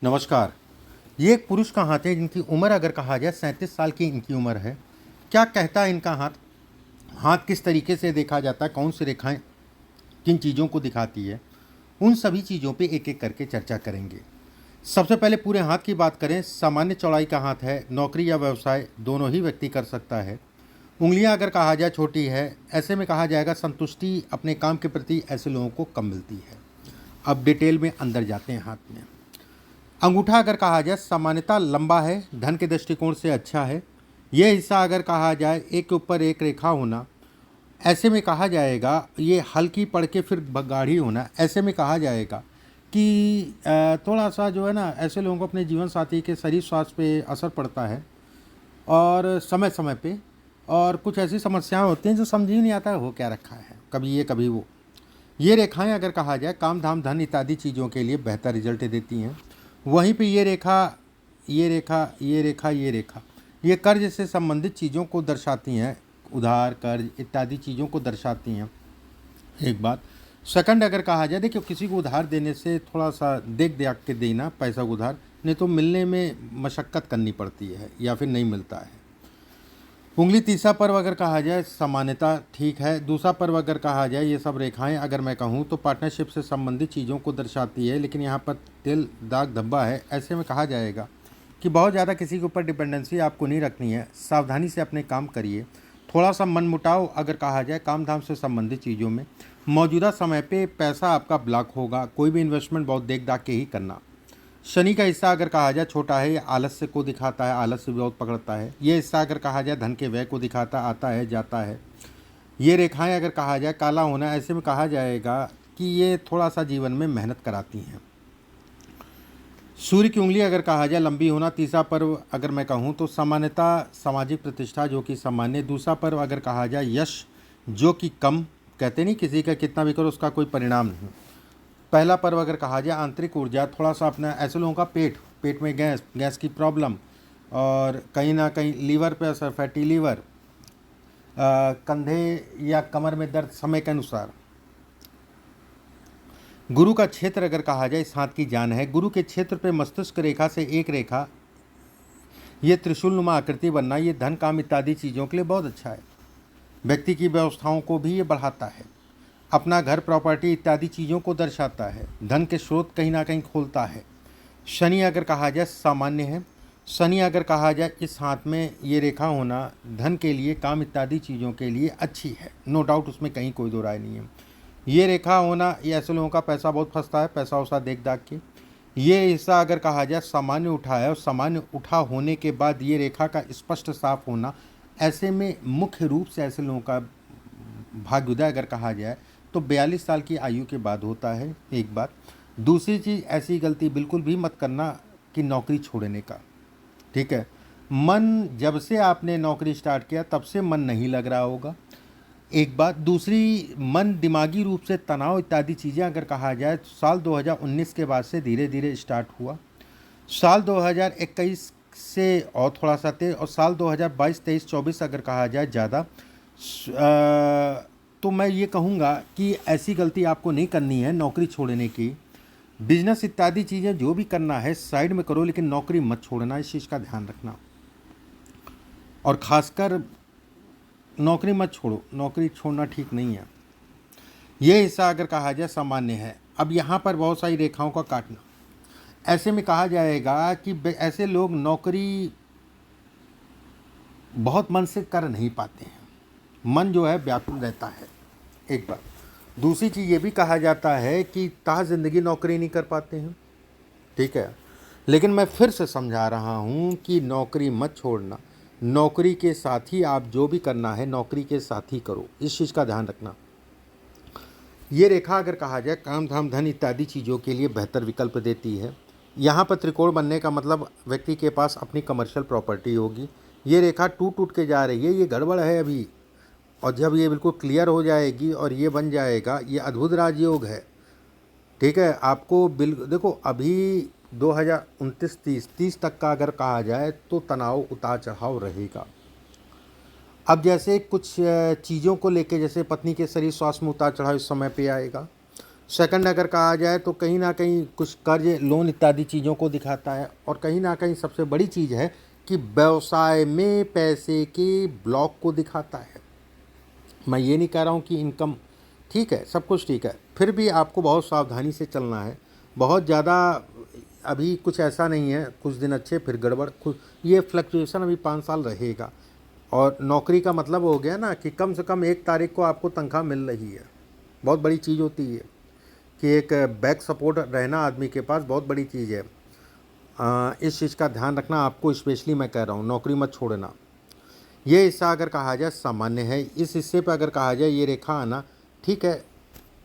नमस्कार। ये एक पुरुष का हाथ है जिनकी उम्र अगर कहा जाए 37 साल की इनकी उम्र है। क्या कहता है इनका हाथ? हाथ किस तरीके से देखा जाता है, कौन सी रेखाएं किन चीज़ों को दिखाती है, उन सभी चीज़ों पे एक एक करके चर्चा करेंगे। सबसे पहले पूरे हाथ की बात करें। सामान्य चौड़ाई का हाथ है, नौकरी या व्यवसाय दोनों ही व्यक्ति कर सकता है। उंगलियां अगर कहा जाए छोटी है, ऐसे में कहा जाएगा संतुष्टि अपने काम के प्रति ऐसे लोगों को कम मिलती है। अब डिटेल में अंदर जाते हैं हाथ में। अंगूठा अगर कहा जाए सामान्यतः लंबा है, धन के दृष्टिकोण से अच्छा है। यह हिस्सा अगर कहा जाए एक के ऊपर एक रेखा होना, ऐसे में कहा जाएगा ये हल्की पड़ के फिर गाढ़ी होना, ऐसे में कहा जाएगा कि थोड़ा सा जो है ना, ऐसे लोगों को अपने जीवन साथी के शरीर स्वास्थ्य पे असर पड़ता है और समय समय पे, और कुछ ऐसी समस्याएं होती हैं जो समझ ही नहीं आता है हो क्या रखा है, कभी ये कभी वो। ये रेखाएं अगर कहा जाए काम धाम धन इत्यादि चीज़ों के लिए बेहतर रिजल्ट देती हैं। वहीं पे ये रेखा, ये रेखा, ये रेखा, ये रेखा, ये कर्ज से संबंधित चीज़ों को दर्शाती हैं, उधार कर्ज इत्यादि चीज़ों को दर्शाती हैं। एक बात। सेकंड अगर कहा जाए, देखिए किसी को उधार देने से थोड़ा सा देख देख के देना पैसा उधार, नहीं तो मिलने में मशक्क़त करनी पड़ती है या फिर नहीं मिलता है। उंगली तीसरा पर्व अगर कहा जाए सामान्यता ठीक है। दूसरा पर्व अगर कहा जाए, ये सब रेखाएं अगर मैं कहूँ तो पार्टनरशिप से संबंधित चीज़ों को दर्शाती है, लेकिन यहाँ पर तिल दाग धब्बा है, ऐसे में कहा जाएगा कि बहुत ज़्यादा किसी के ऊपर डिपेंडेंसी आपको नहीं रखनी है, सावधानी से अपने काम करिए। थोड़ा सा मनमुटाव अगर कहा जाए काम धाम से संबंधित चीज़ों में, मौजूदा समय पे पैसा आपका ब्लॉक होगा, कोई भी इन्वेस्टमेंट बहुत देख दाख के ही करना। शनि का हिस्सा अगर कहा जाए छोटा है, ये आलस्य को दिखाता है, आलस्य बहुत पकड़ता है। ये हिस्सा अगर कहा जाए धन के व्यय को दिखाता, आता है जाता है। ये रेखाएं अगर कहा जाए काला होना, ऐसे में कहा जाएगा कि ये थोड़ा सा जीवन में मेहनत कराती हैं। सूर्य की उंगली अगर कहा जाए लंबी होना। तीसरा पर्व अगर मैं कहूँ तो सामान्यता सामाजिक प्रतिष्ठा जो कि सामान्य। दूसरा पर्व अगर कहा जाए यश जो कि कम, कहते नहीं किसी का कितना भी करो उसका कोई परिणाम नहीं। पहला पर्व अगर कहा जाए आंतरिक ऊर्जा, थोड़ा सा अपना ऐसे लोगों का पेट में गैस की प्रॉब्लम, और कहीं ना कहीं लीवर पे असर, फैटी लीवर, कंधे या कमर में दर्द समय के अनुसार। गुरु का क्षेत्र अगर कहा जाए इस हाथ की जान है। गुरु के क्षेत्र पे मस्तिष्क रेखा से एक रेखा, ये त्रिशूल नुमा आकृति बनना, ये धन काम इत्यादि चीज़ों के लिए बहुत अच्छा है। व्यक्ति की व्यवस्थाओं को भी ये बढ़ाता है, अपना घर प्रॉपर्टी इत्यादि चीज़ों को दर्शाता है, धन के स्रोत कहीं ना कहीं खोलता है। शनि अगर कहा जाए सामान्य है। शनि अगर कहा जाए इस हाथ में ये रेखा होना धन के लिए काम इत्यादि चीज़ों के लिए अच्छी है, नो डाउट, उसमें कहीं कोई दो राय नहीं है। ये रेखा होना, ये ऐसे लोगों का पैसा बहुत फंसता है, पैसा वैसा देख दाख के। ये हिस्सा अगर कहा जाए सामान्य उठा है, और सामान्य उठा होने के बाद ये रेखा का स्पष्ट साफ होना, ऐसे में मुख्य रूप से ऐसे लोगों का भाग्योदय अगर कहा जाए तो 42 साल की आयु के बाद होता है। एक बात। दूसरी चीज़, ऐसी गलती बिल्कुल भी मत करना कि नौकरी छोड़ने का, ठीक है। मन जब से आपने नौकरी स्टार्ट किया तब से मन नहीं लग रहा होगा, एक बात। दूसरी, मन दिमागी रूप से तनाव इत्यादि चीज़ें अगर कहा जाए साल 2019 के बाद से धीरे धीरे स्टार्ट हुआ। साल 2021 से और थोड़ा सा थे, और साल 2022, 23, 24 अगर कहा जाए ज़्यादा। तो मैं ये कहूँगा कि ऐसी गलती आपको नहीं करनी है नौकरी छोड़ने की। बिजनेस इत्यादि चीज़ें जो भी करना है साइड में करो, लेकिन नौकरी मत छोड़ना, इस चीज़ का ध्यान रखना। और ख़ासकर नौकरी मत छोड़ो, नौकरी छोड़ना ठीक नहीं है। ये हिस्सा अगर कहा जाए सामान्य है। अब यहाँ पर बहुत सारी रेखाओं का काटना, ऐसे में कहा जाएगा कि ऐसे लोग नौकरी बहुत मन से कर नहीं पाते हैं, मन जो है व्याकुल रहता है, एक बात। दूसरी चीज़ ये भी कहा जाता है कि ताज़ ज़िंदगी नौकरी नहीं कर पाते हैं, ठीक है। लेकिन मैं फिर से समझा रहा हूँ कि नौकरी मत छोड़ना, नौकरी के साथ ही आप जो भी करना है नौकरी के साथ ही करो, इस चीज़ का ध्यान रखना। ये रेखा अगर कहा जाए काम धाम धन इत्यादि चीज़ों के लिए बेहतर विकल्प देती है। यहाँ पर त्रिकोण बनने का मतलब व्यक्ति के पास अपनी कमर्शियल प्रॉपर्टी होगी। ये रेखा टूट टूट के जा रही है, ये गड़बड़ है अभी, और जब ये बिल्कुल क्लियर हो जाएगी और ये बन जाएगा, ये अद्भुत राजयोग है, ठीक है। आपको देखो अभी 2029-30 तक का अगर कहा जाए तो तनाव उतार चढ़ाव रहेगा। अब जैसे कुछ चीज़ों को लेके, जैसे पत्नी के शरीर स्वास्थ्य में उतार चढ़ाव इस समय पे आएगा, सेकंड अगर कहा जाए तो कहीं ना कहीं कुछ कर्ज लोन इत्यादि चीज़ों को दिखाता है, और कहीं ना कहीं सबसे बड़ी चीज़ है कि व्यवसाय में पैसे के ब्लॉक को दिखाता है। मैं ये नहीं कह रहा हूँ कि इनकम ठीक है, सब कुछ ठीक है, फिर भी आपको बहुत सावधानी से चलना है। बहुत ज़्यादा अभी कुछ ऐसा नहीं है, कुछ दिन अच्छे फिर गड़बड़, कुछ ये फ्लक्चुएशन अभी 5 साल रहेगा। और नौकरी का मतलब हो गया ना कि कम से कम 1 तारीख को आपको तनख्वाह मिल रही है। बहुत बड़ी चीज़ होती है कि एक बैक सपोर्ट रहना आदमी के पास बहुत बड़ी चीज़ है। इस चीज़ का ध्यान रखना आपको, स्पेशली मैं कह रहा हूँ, नौकरी मत छोड़ना। ये हिस्सा अगर कहा जाए सामान्य है। इस हिस्से पर अगर कहा जाए ये रेखा आना ठीक है,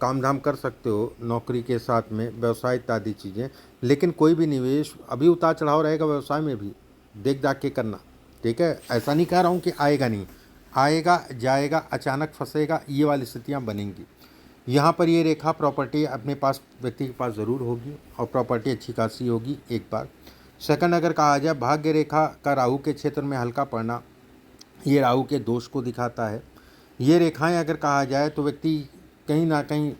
काम धाम कर सकते हो नौकरी के साथ में, व्यवसाय इत्यादि चीज़ें, लेकिन कोई भी निवेश अभी उतार चढ़ाव रहेगा व्यवसाय में भी, देख दाख के करना। ठीक है, ऐसा नहीं कह रहा हूँ कि आएगा नहीं, आएगा जाएगा, अचानक फंसेगा, ये वाली स्थितियाँ बनेंगी। यहाँ पर ये रेखा प्रॉपर्टी अपने पास व्यक्ति के पास ज़रूर होगी, और प्रॉपर्टी अच्छी खासी होगी एक बार। सेकंड अगर कहा जाए भाग्य रेखा का राहु के क्षेत्र में हल्का पड़ना, ये राहु के दोष को दिखाता है। ये रेखाएं अगर कहा जाए तो व्यक्ति कहीं ना कहीं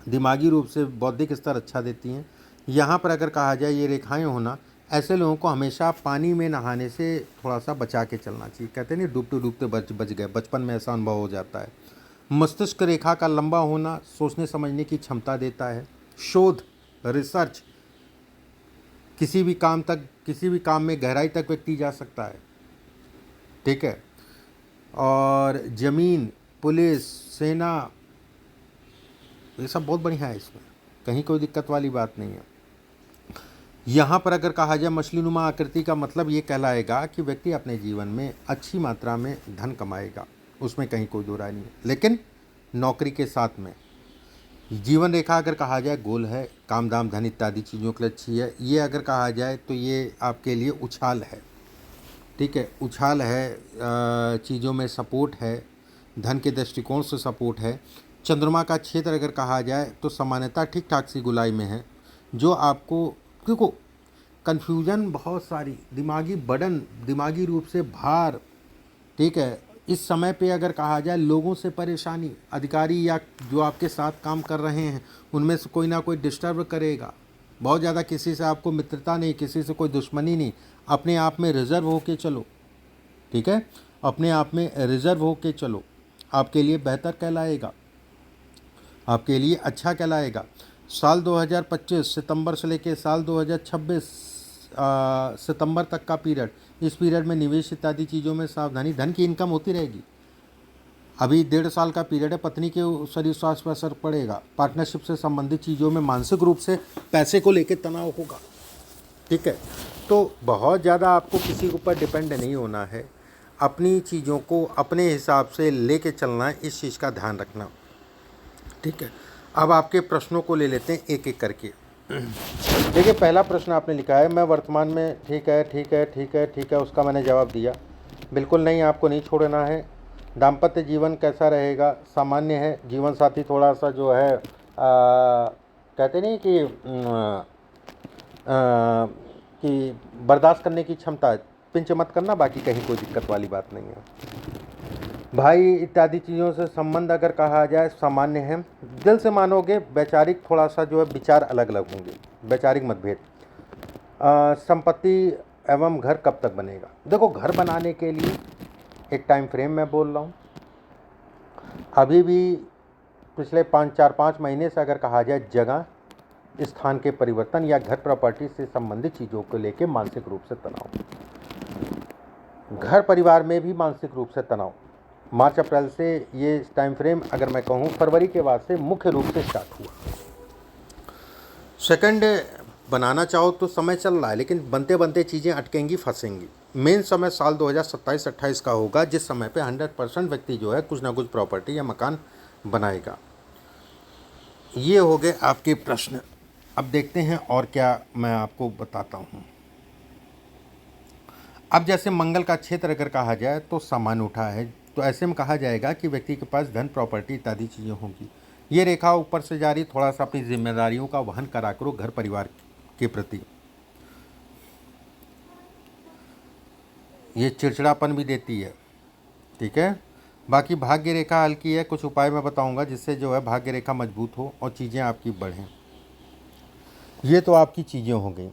दिमागी रूप से बौद्धिक स्तर अच्छा देती हैं। यहाँ पर अगर कहा जाए ये रेखाएं होना, ऐसे लोगों को हमेशा पानी में नहाने से थोड़ा सा बचा के चलना चाहिए। कहते नहीं डूबते डूबते बच गए, बचपन में ऐसा अनुभव हो जाता है। मस्तिष्क रेखा का लंबा होना सोचने समझने की क्षमता देता है। शोध, रिसर्च, किसी भी काम में गहराई तक व्यक्ति जा सकता है। ठीक है, और जमीन, पुलिस, सेना, ये सब बहुत बढ़िया है, इसमें कहीं कोई दिक्कत वाली बात नहीं है। यहाँ पर अगर कहा जाए मछली नुमा आकृति का मतलब ये कहलाएगा कि व्यक्ति अपने जीवन में अच्छी मात्रा में धन कमाएगा, उसमें कहीं कोई दो राय नहीं है, लेकिन नौकरी के साथ में। जीवन रेखा अगर कहा जाए गोल है, काम दाम धन इत्यादि चीज़ों के लिए अच्छी है। ये अगर कहा जाए तो ये आपके लिए उछाल है। ठीक है, उछाल है, चीज़ों में सपोर्ट है, धन के दृष्टिकोण से सपोर्ट है। चंद्रमा का क्षेत्र अगर कहा जाए तो सामान्यता ठीक ठाक सी गुलाई में है, जो आपको, देखो कन्फ्यूजन बहुत सारी, दिमागी बर्डन, दिमागी रूप से भार, ठीक है, इस समय पे अगर कहा जाए लोगों से परेशानी, अधिकारी या जो आपके साथ काम कर रहे हैं उनमें से कोई ना कोई डिस्टर्ब करेगा। बहुत ज़्यादा किसी से आपको मित्रता नहीं, किसी से कोई दुश्मनी नहीं, अपने आप में रिजर्व होके चलो। ठीक है, अपने आप में रिजर्व होके चलो, आपके लिए बेहतर कहलाएगा, आपके लिए अच्छा कहलाएगा। साल 2025 सितंबर से लेकर साल 2026 सितंबर तक का पीरियड, इस पीरियड में निवेश इत्यादि चीज़ों में सावधानी, धन की इनकम होती रहेगी। अभी 1.5 साल का पीरियड है, पत्नी के शरीर स्वास्थ्य पर असर पड़ेगा, पार्टनरशिप से संबंधित चीज़ों में मानसिक रूप से पैसे को लेकर तनाव होगा। ठीक है, तो बहुत ज़्यादा आपको किसी के ऊपर डिपेंड नहीं होना है, अपनी चीज़ों को अपने हिसाब से लेके चलना है, इस चीज़ का ध्यान रखना। ठीक है, अब आपके प्रश्नों को ले लेते हैं एक एक करके। देखिए, पहला प्रश्न आपने लिखा है, मैं वर्तमान में ठीक है ठीक है ठीक है ठीक है, उसका मैंने जवाब दिया। बिल्कुल नहीं, आपको नहीं छोड़ना है। दाम्पत्य जीवन कैसा रहेगा? सामान्य है। जीवन साथी थोड़ा सा जो है कहते नहीं कि बर्दाश्त करने की क्षमता है, पिंच मत करना, बाकी कहीं कोई दिक्कत वाली बात नहीं है। भाई इत्यादि चीज़ों से संबंध अगर कहा जाए सामान्य है। दिल से मानोगे, वैचारिक थोड़ा सा जो है विचार अलग अलग होंगे, वैचारिक मतभेद। संपत्ति एवं घर कब तक बनेगा? देखो, घर बनाने के लिए एक टाइम फ्रेम मैं बोल रहा हूँ। अभी भी पिछले 4-5 महीने से अगर कहा जाए जगह स्थान के परिवर्तन या घर प्रॉपर्टी से संबंधित चीज़ों को लेकर मानसिक रूप से तनाव, घर परिवार में भी मानसिक रूप से तनाव। मार्च अप्रैल से ये टाइम फ्रेम अगर मैं कहूँ फरवरी के बाद से मुख्य रूप से स्टार्ट हुआ। सेकंड, बनाना चाहो तो समय चल रहा है, लेकिन बनते बनते चीज़ें अटकेंगी, फंसेंगी। मेन समय साल 2027-28 का होगा, जिस समय पे 100% व्यक्ति जो है कुछ ना कुछ प्रॉपर्टी या मकान बनाएगा। ये हो गए आपके प्रश्न। अब देखते हैं और क्या मैं आपको बताता हूँ। अब जैसे मंगल का क्षेत्र अगर कहा जाए तो सामान्य उठा है, तो ऐसे में कहा जाएगा कि व्यक्ति के पास धन, प्रॉपर्टी इत्यादि चीज़ें होंगी। ये रेखा ऊपर से जारी, थोड़ा सा अपनी जिम्मेदारियों का वहन करा करो घर परिवार के प्रति। ये चिड़चिड़ापन भी देती है। ठीक है, बाकी भाग्य रेखा हल्की है, कुछ उपाय मैं बताऊंगा जिससे जो है भाग्य रेखा मजबूत हो और चीज़ें आपकी बढ़ें। ये तो आपकी चीज़ें हो गई।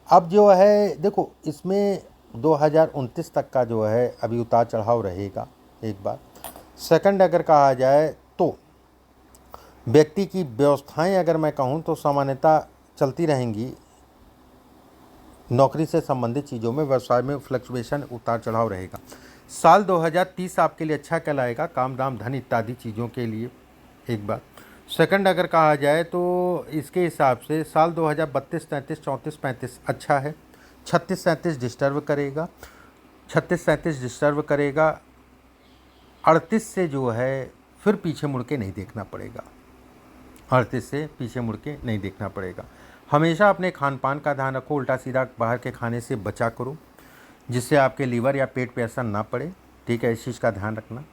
अब जो है देखो, इसमें 2029 तक का जो है अभी उतार चढ़ाव रहेगा एक बार। सेकंड अगर कहा जाए तो व्यक्ति की व्यवस्थाएं अगर मैं कहूँ तो सामान्यतः चलती रहेंगी। नौकरी से संबंधित चीज़ों में, व्यवसाय में फ्लक्चुएशन, उतार चढ़ाव रहेगा। साल 2030 आपके लिए अच्छा कहलाएगा, काम दाम धन इत्यादि चीज़ों के लिए एक बार। सेकंड अगर कहा जाए तो इसके हिसाब से साल 2032, 33, 34, 35 अच्छा है। 36, 37 डिस्टर्ब करेगा। 36, 37 डिस्टर्ब करेगा। 38 से जो है फिर पीछे मुड़ के नहीं देखना पड़ेगा। 38 से पीछे मुड़ के नहीं देखना पड़ेगा। हमेशा अपने खान पान का ध्यान रखो, उल्टा सीधा बाहर के खाने से बचा करो जिससे आपके लीवर या पेट पे असर ना पड़े। ठीक है, इस चीज़ का ध्यान रखना।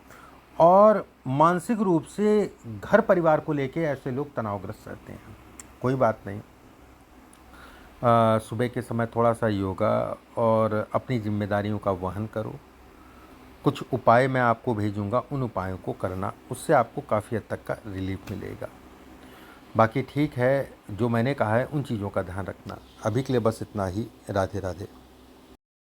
और मानसिक रूप से घर परिवार को लेके ऐसे लोग तनावग्रस्त रहते हैं। कोई बात नहीं, सुबह के समय थोड़ा सा योगा और अपनी जिम्मेदारियों का वहन करो। कुछ उपाय मैं आपको भेजूंगा, उन उपायों को करना, उससे आपको काफ़ी हद तक का रिलीफ मिलेगा। बाकी ठीक है, जो मैंने कहा है उन चीज़ों का ध्यान रखना। अभी के लिए बस इतना ही। राधे राधे।